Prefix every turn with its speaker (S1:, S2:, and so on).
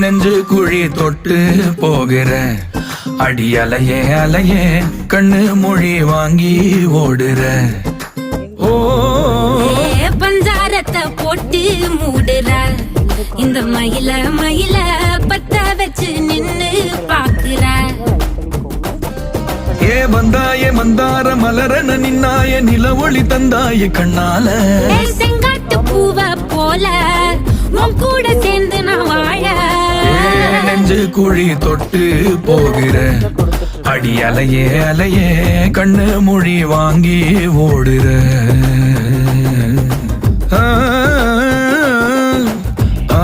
S1: நெஞ்சு குழி தொட்டு போகிற அடி அலையே அலையே கண்ணு மொழி வாங்கி ஓடுற. ஓ
S2: பஞ்சாரத்தை போட்டு மூடுற இந்த மயில மயில பத்த வச்சு நின்னு பாக்குற.
S1: ஏ வந்தாயே மந்தார மலரன நின்னாய நில ஒளி தந்தாய கண்ணால.
S2: செங்காட்டு பூவ போல உன் கூட சேர்ந்து நான் வாழ.
S1: நெஞ்சு குழி தொட்டு போகிற அடி அலையே அலையே கண்ணு மொழி வாங்கி ஓடுற. ஆ ஆ